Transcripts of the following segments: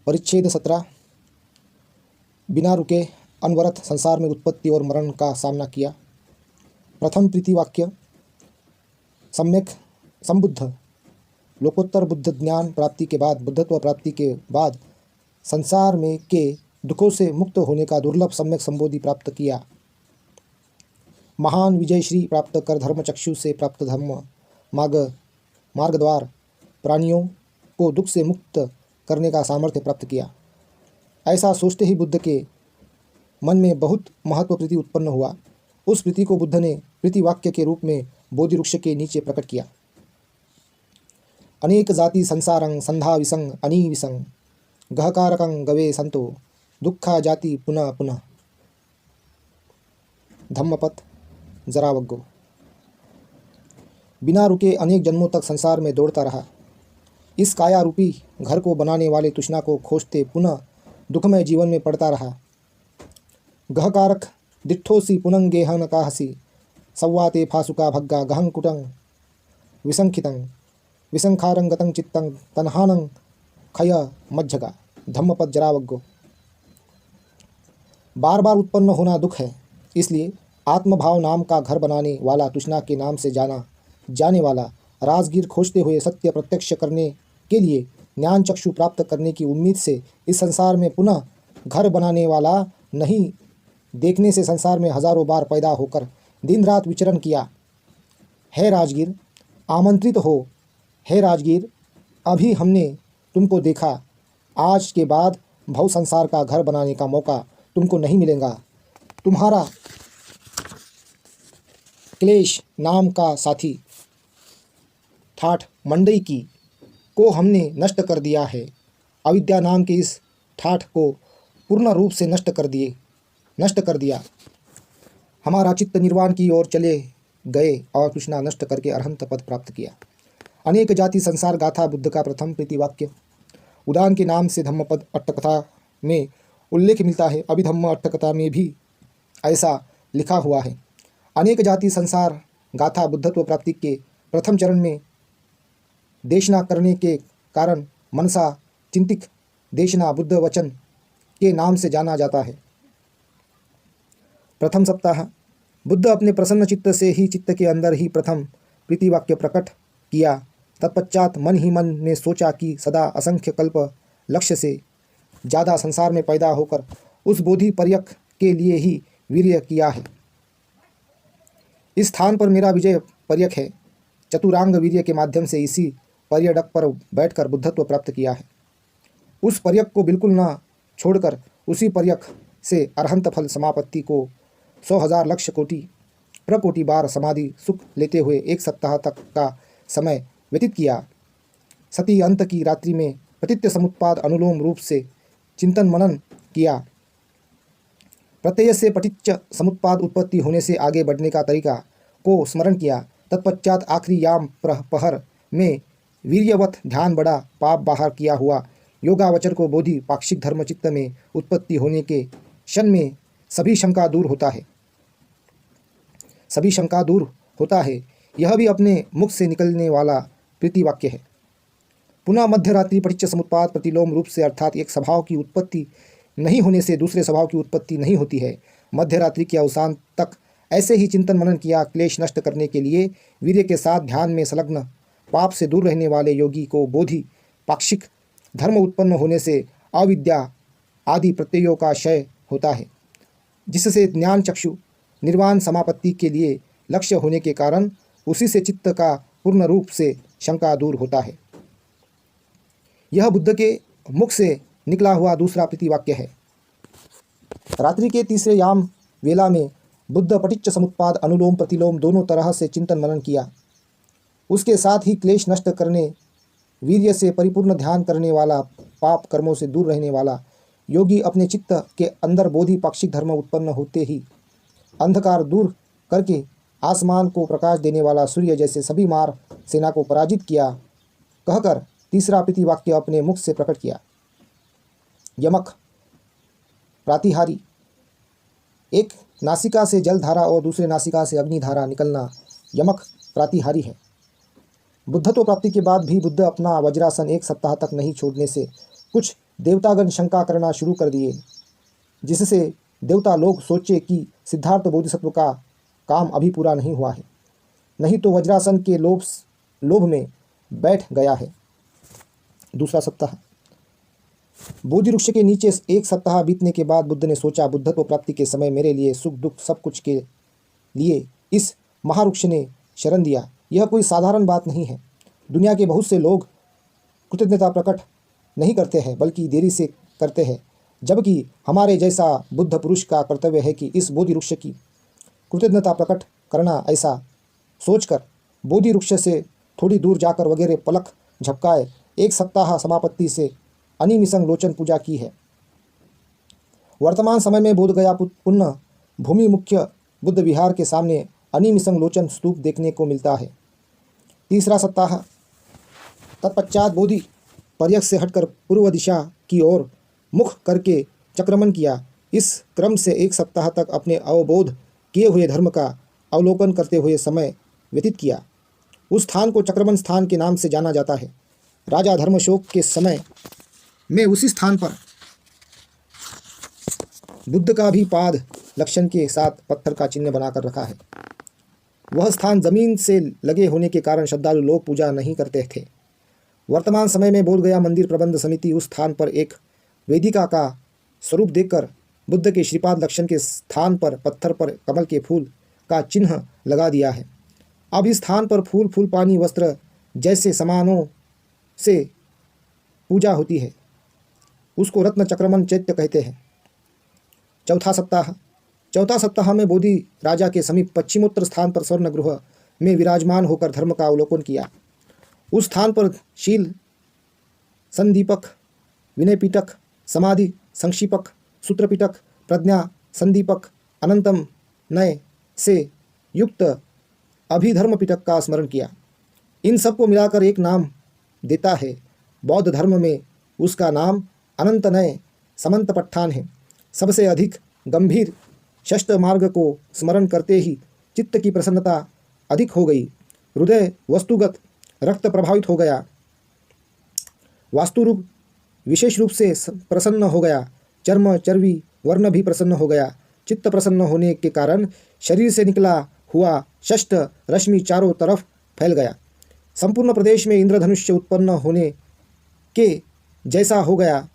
परिच्छेद 17। बिना रुके अनवरत संसार में उत्पत्ति और मरण का सामना किया। प्रथम प्रीतिवाक्य। सम्यक संबुद्ध। लोकोत्तर बुद्ध ज्ञान प्राप्ति के बाद, बुद्धत्व प्राप्ति के बाद संसार में के दुखों से मुक्त होने का दुर्लभ सम्यक संबोधि प्राप्त किया। महान विजय श्री प्राप्त कर धर्म चक्षु से प्राप्त धर्म मार्ग द्वार प्राणियों को दुख से मुक्त करने का सामर्थ्य प्राप्त किया। ऐसा सोचते ही बुद्ध के मन में बहुत महत्व प्रीति उत्पन्न हुआ। उस प्रीति को बुद्ध ने प्रीति वाक्य के रूप में बोधि वृक्ष के नीचे प्रकट किया। अनेक जाति संसारं संधा विसंग अनी विसंग गहकारकं गवे संतो दुखा जाति पुनः पुनः। धम्मपद जरावग्गो। बिना रुके अनेक जन्मों तक संसार में दौड़ता रहा। इस काया रूपी घर को बनाने वाले तृष्णा को खोजते पुनः दुखमय जीवन में पड़ता रहा। गहकारक दिट्ठोसी पुनंगेहन काहसी सव्वाते फासुका भग्गा गहंकुटं विसंखितं विसंखारंगतं चित्तं तन्हानं खय मज्जगा। धम्मपद जरावग्गो। बार बार उत्पन्न होना दुख है, इसलिए आत्मभाव नाम का घर बनाने वाला तृष्णा के नाम से जाना जाने वाला राजगीर खोजते हुए सत्य प्रत्यक्ष करने के लिए ज्ञान चक्षु प्राप्त करने की उम्मीद से इस संसार में पुनः घर बनाने वाला नहीं देखने से संसार में हजारों बार पैदा होकर दिन रात विचरण किया। है राजगीर आमंत्रित हो, है राजगीर अभी हमने तुमको देखा। आज के बाद भव संसार का घर बनाने का मौका तुमको नहीं मिलेगा। तुम्हारा क्लेश नाम का साथी ठाठ मंडई की को हमने नष्ट कर दिया है। अविद्या नाम के इस ठाठ को पूर्ण रूप से नष्ट कर दिया। हमारा चित्त निर्वाण की ओर चले गए और तृष्णा नष्ट करके अरहंत पद प्राप्त किया। अनेक जाति संसार गाथा बुद्ध का प्रथम प्रीतिवाक्य। उदान के नाम से धम्मपद अट्टकथा में उल्लेख मिलता है। अभिधम्म अट्टकथा में भी ऐसा लिखा हुआ है। अनेक जाति संसार गाथा बुद्धत्व प्राप्ति के प्रथम चरण में देशना करने के कारण मनसा चिंतिक देशना बुद्ध वचन के नाम से जाना जाता है। प्रथम सप्ताह। बुद्ध अपने प्रसन्न चित्त से ही चित्त के अंदर ही प्रथम प्रीतिवाक्य प्रकट किया। तत्पश्चात मन ही मन में सोचा कि सदा असंख्य कल्प लक्ष्य से ज़्यादा संसार में पैदा होकर उस बोधि पर्यक के लिए ही वीर्य किया है। इस स्थान पर मेरा विजय पर्यक है। चतुरांग वीर्य के माध्यम से इसी पर्यडक पर बैठकर बुद्धत्व प्राप्त किया है। उस पर्यक को बिल्कुल न छोड़कर उसी पर्यक से अरहंत फल समापत्ति को 100,000 लक्ष्य कोटि प्रकोटि बार समाधि सुख लेते हुए 1 सप्ताह तक का समय व्यतीत किया। सती अंत की रात्रि में प्रतित्य समुत्पाद अनुलोम रूप से चिंतन मनन किया। प्रत्यय से पटिच्च समुत्पाद उत्पत्ति होने से आगे बढ़ने का तरीका को स्मरण किया। तत्पश्चात आखिरी याम प्रहर में वीर्यवत ध्यान बड़ा पाप बाहर किया हुआ योगावचर को बोधि पाक्षिक धर्म चित्त में उत्पत्ति होने के क्षण में सभी शंका दूर होता है। यह भी अपने मुख से निकलने वाला प्रीतिवाक्य है। पुनः मध्यरात्रि पटिच्च समुत्पाद प्रतिलोम रूप से, अर्थात एक स्वभाव की उत्पत्ति नहीं होने से दूसरे स्वभाव की उत्पत्ति नहीं होती है। मध्यरात्रि के अवसान तक ऐसे ही चिंतन मनन किया। क्लेश नष्ट करने के लिए वीर्य के साथ ध्यान में संलग्न पाप से दूर रहने वाले योगी को बोधि पाक्षिक धर्म उत्पन्न होने से अविद्या आदि प्रत्ययों का क्षय होता है, जिससे ज्ञान चक्षु निर्वाण समापत्ति के लिए लक्ष्य होने के कारण उसी से चित्त का पूर्ण रूप से शंका दूर होता है। यह बुद्ध के मुख से निकला हुआ दूसरा प्रीतिवाक्य है। रात्रि के तीसरे याम वेला में बुद्ध पटिच्च समुत्पाद अनुलोम प्रतिलोम दोनों तरह से चिंतन मनन किया। उसके साथ ही क्लेश नष्ट करने, वीर्य से परिपूर्ण ध्यान करने वाला, पाप कर्मों से दूर रहने वाला योगी अपने चित्त के अंदर बोधि पाक्षिक धर्म उत्पन्न होते ही अंधकार दूर करके आसमान को प्रकाश देने वाला सूर्य जैसे सभी मार सेना को पराजित किया कहकर तीसरा प्रीतिवाक्य अपने मुख से प्रकट किया। यमक प्रातिहारी। एक नासिका से जल धारा और दूसरे नासिका से अग्नि धारा निकलना यमक प्रातिहारी है। बुद्धत्व प्राप्ति के बाद भी बुद्ध अपना वज्रासन 1 सप्ताह तक नहीं छोड़ने से कुछ देवतागण शंका करना शुरू कर दिए, जिससे देवता लोग सोचे कि सिद्धार्थ बोधिसत्व का काम अभी पूरा नहीं हुआ है, नहीं तो वज्रासन के लोभ में बैठ गया है। दूसरा सप्ताह। बोधि वृक्ष के नीचे 1 सप्ताह बीतने के बाद बुद्ध ने सोचा, बुद्धत्व प्राप्ति के समय मेरे लिए सुख दुख सब कुछ के लिए इस महावृक्ष ने शरण दिया। यह कोई साधारण बात नहीं है। दुनिया के बहुत से लोग कृतज्ञता प्रकट नहीं करते हैं, बल्कि देरी से करते हैं, जबकि हमारे जैसा बुद्ध पुरुष का कर्तव्य है कि इस बोधि वृक्ष की कृतज्ञता प्रकट करना। ऐसा सोचकर बोधि वृक्ष से थोड़ी दूर जाकर वगैरह पलक झपकाए 1 सप्ताह समापत्ति से अनिमिषं लोचन पूजा की है। वर्तमान समय में बोधगया पुनः भूमि मुख्य बुद्ध विहार के सामने अनिमिषं लोचन स्तूप देखने को मिलता है। तीसरा सप्ताह। तत्पश्चात बोधि पर्यक से हटकर पूर्व दिशा की ओर मुख करके चक्रमण किया। इस क्रम से 1 सप्ताह तक अपने अवबोध किए हुए धर्म का अवलोकन करते हुए समय व्यतीत किया। उस स्थान को चक्रमण स्थान के नाम से जाना जाता है। राजा धर्मशोक के समय में उसी स्थान पर बुद्ध का भी पाद लक्षण के साथ पत्थर का चिन्ह बनाकर रखा है। वह स्थान जमीन से लगे होने के कारण श्रद्धालु लोग पूजा नहीं करते थे। वर्तमान समय में बोधगया मंदिर प्रबंध समिति उस स्थान पर एक वेदिका का स्वरूप देखकर बुद्ध के श्रीपाद लक्षण के स्थान पर पत्थर पर कमल के फूल का चिन्ह लगा दिया है। अब इस स्थान पर फूल पानी वस्त्र जैसे सामानों से पूजा होती है। उसको रत्न चक्रमण चैत्य कहते हैं। चौथा सप्ताह में बोधि राजा के समीप पश्चिमोत्तर स्थान पर स्वर्ण गृह में विराजमान होकर धर्म का अवलोकन किया। उस स्थान पर शील संदीपक, विनय पिटक, समाधि संक्षिपक, सूत्र पिटक, प्रज्ञा संदीपक, अनंतम नय से युक्त अभिधर्म पिटक का स्मरण किया। इन सबको मिलाकर एक नाम देता है। बौद्ध धर्म में उसका नाम अनंत नय समंत पट्ठान है। सबसे अधिक गंभीर षष्ठ मार्ग को स्मरण करते ही चित्त की प्रसन्नता अधिक हो गई। हृदय वस्तुगत रक्त प्रभावित हो गया। वास्तुरूप विशेष रूप से प्रसन्न हो गया। चर्म चर्वी वर्ण भी प्रसन्न हो गया। चित्त प्रसन्न होने के कारण शरीर से निकला हुआ षष्ठ रश्मि चारों तरफ फैल गया। संपूर्ण प्रदेश में इंद्रधनुष्य उत्पन्न होने के जैसा हो गया।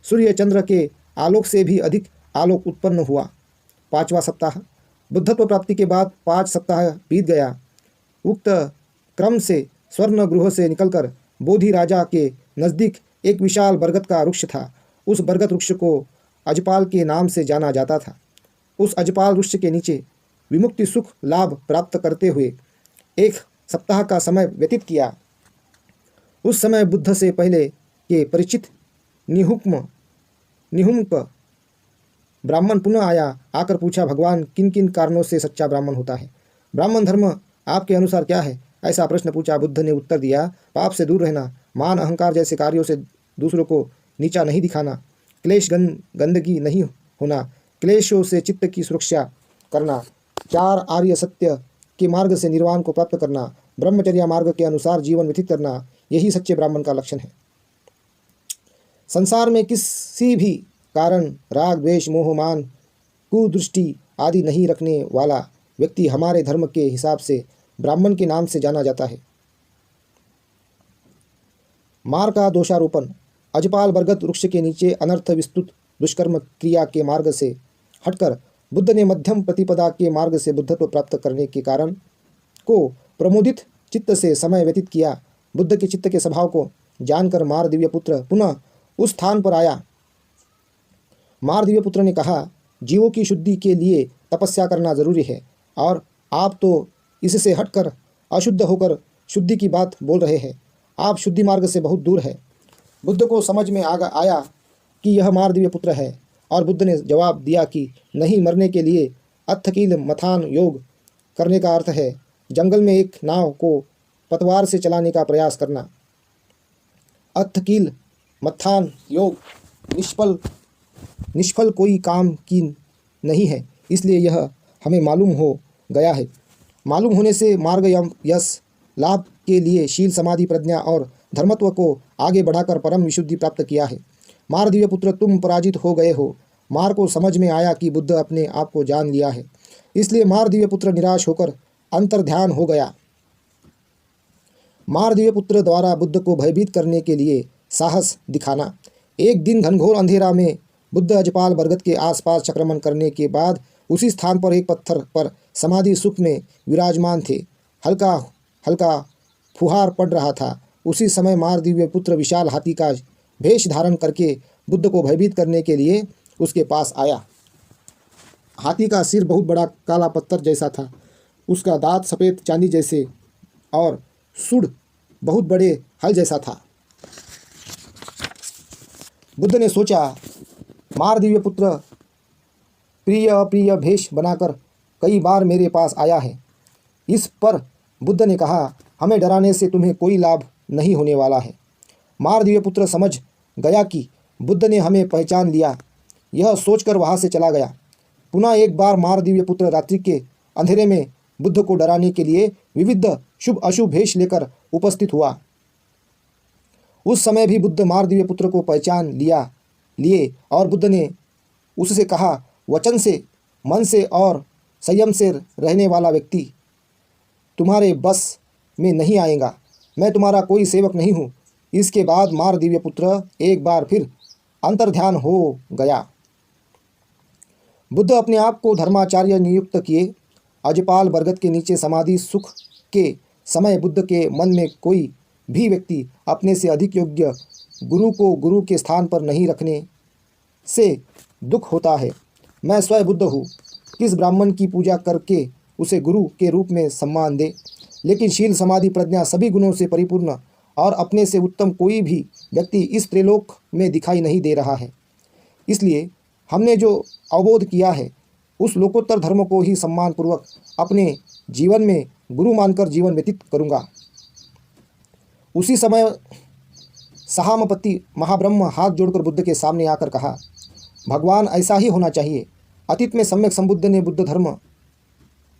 सूर्य चंद्र के आलोक से भी अधिक आलोक उत्पन्न हुआ। 5वां सप्ताह। बुद्धत्व प्राप्ति के बाद 5 सप्ताह बीत गया। उक्त क्रम से स्वर्ण गृह से निकलकर बोधि राजा के नज़दीक एक विशाल बरगद का वृक्ष था। उस बरगद वृक्ष को अजपाल के नाम से जाना जाता था। उस अजपाल वृक्ष के नीचे विमुक्ति सुख लाभ प्राप्त करते हुए 1 सप्ताह का समय व्यतीत किया। उस समय बुद्ध से पहले के परिचित निहुम्क ब्राह्मण पुनः आकर पूछा, भगवान किन किन कारणों से सच्चा ब्राह्मण होता है? ब्राह्मण धर्म आपके अनुसार क्या है? ऐसा प्रश्न पूछा। बुद्ध ने उत्तर दिया, पाप से दूर रहना, मान अहंकार जैसे कार्यों से दूसरों को नीचा नहीं दिखाना, क्लेश गंदगी नहीं होना, क्लेशों से चित्त की सुरक्षा करना, 4 आर्य सत्य के मार्ग से निर्वाण को प्राप्त करना, ब्रह्मचर्य मार्ग के अनुसार जीवन व्यतीत करना, यही सच्चे ब्राह्मण का लक्षण है। संसार में किसी भी कारण राग द्वेष मोह मान कुदृष्टि आदि नहीं रखने वाला व्यक्ति हमारे धर्म के हिसाब से ब्राह्मण के नाम से जाना जाता है। मार का दोषारोपण। अजपाल बरगद वृक्ष के नीचे अनर्थ विस्तृत दुष्कर्म क्रिया के मार्ग से हटकर बुद्ध ने मध्यम प्रतिपदा के मार्ग से बुद्धत्व प्राप्त करने के कारण को प्रमोदित चित्त से समय व्यतीत किया। बुद्ध के चित्त के स्वभाव को जानकर मार दिव्य पुत्र पुनः उस स्थान पर आया। मार दिव्य पुत्र ने कहा, जीवों की शुद्धि के लिए तपस्या करना जरूरी है और आप तो इससे हटकर अशुद्ध होकर शुद्धि की बात बोल रहे हैं। आप शुद्धि मार्ग से बहुत दूर है। बुद्ध को समझ में आया कि यह मार दिव्य पुत्र है और बुद्ध ने जवाब दिया कि नहीं, मरने के लिए अत्थकील मथान योग करने का अर्थ है जंगल में एक नाव को पतवार से चलाने का प्रयास करना। अत्थकील मथान योग निष्फल कोई काम की नहीं है, इसलिए यह हमें मालूम हो गया है। मालूम होने से मार्ग यश लाभ के लिए शील समाधि प्रज्ञा और धर्मत्व को आगे बढ़ाकर परम विशुद्धि प्राप्त किया है। मार दिव्य पुत्र, तुम पराजित हो गए हो। मार को समझ में आया कि बुद्ध अपने आप को जान लिया है, इसलिए मार दिव्य पुत्र निराश होकर अंतर्ध्यान हो गया। मार दिव्य पुत्र द्वारा बुद्ध को भयभीत करने के लिए साहस दिखाना। एक दिन घनघोर अंधेरा में बुद्ध अजपाल बरगद के आसपास चक्रमण करने के बाद उसी स्थान पर एक पत्थर पर समाधि सुख में विराजमान थे। हल्का हल्का फुहार पड़ रहा था। उसी समय मार दिव्य पुत्र विशाल हाथी का भेष धारण करके बुद्ध को भयभीत करने के लिए उसके पास आया। हाथी का सिर बहुत बड़ा काला पत्थर जैसा था, उसका दांत सफ़ेद चांदी जैसे और सूंड बहुत बड़े हल जैसा था। बुद्ध ने सोचा, मार दिव्य पुत्र प्रिय अप्रिय भेष बनाकर कई बार मेरे पास आया है। इस पर बुद्ध ने कहा, हमें डराने से तुम्हें कोई लाभ नहीं होने वाला है। मार दिव्य पुत्र समझ गया कि बुद्ध ने हमें पहचान लिया। यह सोचकर वहाँ से चला गया। पुनः एक बार मार दिव्य पुत्र रात्रि के अंधेरे में बुद्ध को डराने के लिए विविध शुभ अशुभ भेष लेकर उपस्थित हुआ। उस समय भी बुद्ध मार दिव्य पुत्र को पहचान लिए और बुद्ध ने उससे कहा, वचन से, मन से और संयम से रहने वाला व्यक्ति तुम्हारे बस में नहीं आएगा। मैं तुम्हारा कोई सेवक नहीं हूँ। इसके बाद मार दिव्य पुत्र एक बार फिर अंतर्ध्यान हो गया। बुद्ध अपने आप को धर्माचार्य नियुक्त किए। अजपाल बरगद के नीचे समाधि सुख के समय बुद्ध के मन में कोई भी व्यक्ति अपने से अधिक योग्य गुरु को गुरु के स्थान पर नहीं रखने से दुख होता है। मैं स्वयं बुद्ध हूँ। किस ब्राह्मण की पूजा करके उसे गुरु के रूप में सम्मान दे, लेकिन शील समाधि प्रज्ञा सभी गुणों से परिपूर्ण और अपने से उत्तम कोई भी व्यक्ति इस त्रिलोक में दिखाई नहीं दे रहा है। इसलिए हमने जो अवबोध किया है उस लोकोत्तर धर्म को ही सम्मानपूर्वक अपने जीवन में गुरु मानकर जीवन व्यतीत करूँगा। उसी समय सहामपति महाब्रह्म हाथ जोड़कर बुद्ध के सामने आकर कहा, भगवान ऐसा ही होना चाहिए। अतीत में सम्यक संबुद्ध ने बुद्ध धर्म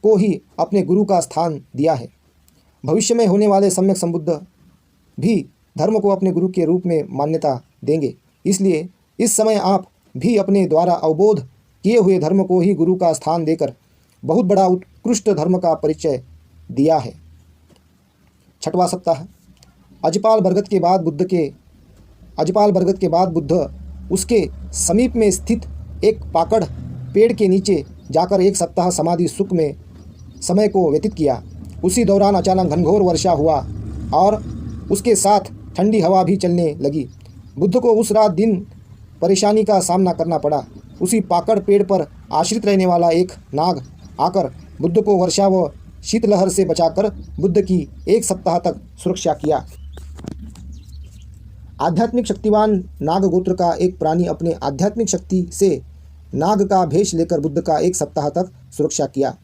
को ही अपने गुरु का स्थान दिया है। भविष्य में होने वाले सम्यक संबुद्ध भी धर्म को अपने गुरु के रूप में मान्यता देंगे। इसलिए इस समय आप भी अपने द्वारा अवबोध किए हुए धर्म को ही गुरु का स्थान देकर बहुत बड़ा उत्कृष्ट धर्म का परिचय दिया है। छठवां सप्ताह। अजपाल बरगद के बाद बुद्ध उसके समीप में स्थित एक पाकड़ पेड़ के नीचे जाकर एक सप्ताह समाधि सुख में समय को व्यतीत किया। उसी दौरान अचानक घनघोर वर्षा हुआ और उसके साथ ठंडी हवा भी चलने लगी। बुद्ध को उस रात दिन परेशानी का सामना करना पड़ा। उसी पाकड़ पेड़ पर आश्रित रहने वाला एक नाग आकर बुद्ध को वर्षा व शीतलहर से बचाकर बुद्ध की एक सप्ताह तक सुरक्षा किया। आध्यात्मिक शक्तिवान नाग गोत्र का एक प्राणी अपने आध्यात्मिक शक्ति से नाग का भेष लेकर बुद्ध का एक सप्ताह तक सुरक्षा किया।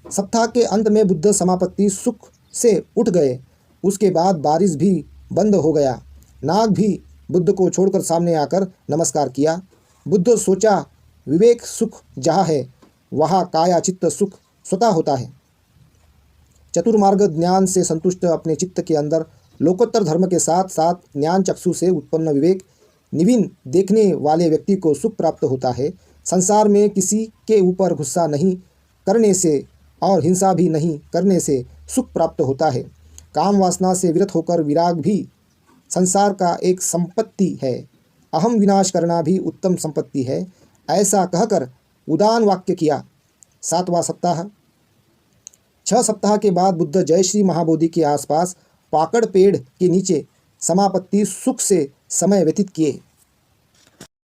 सप्ताह के अंत में बुद्ध समापत्ति सुख से उठ गए। उसके बाद बारिश भी बंद हो गया। नाग भी बुद्ध को छोड़कर सामने आकर नमस्कार किया। बुद्ध सोचा, विवेक सुख जहाँ है वहाँ काया चित्त सुख स्वतः होता है। चतुर्मार्ग ज्ञान से संतुष्ट अपने चित्त के अंदर लोकोत्तर धर्म के साथ साथ ज्ञान चक्षु से उत्पन्न विवेक निविन देखने वाले व्यक्ति को सुख प्राप्त होता है। संसार में किसी के ऊपर गुस्सा नहीं करने से और हिंसा भी नहीं करने से सुख प्राप्त होता है। काम वासना से विरत होकर विराग भी संसार का एक संपत्ति है। अहम विनाश करना भी उत्तम संपत्ति है। ऐसा कहकर उदान वाक्य किया। सातवां सप्ताह। 6 सप्ताह के बाद बुद्ध जयश्री महाबोधि के आसपास पाकड़ पेड़ के नीचे समापत्ति सुख से समय व्यतीत किए।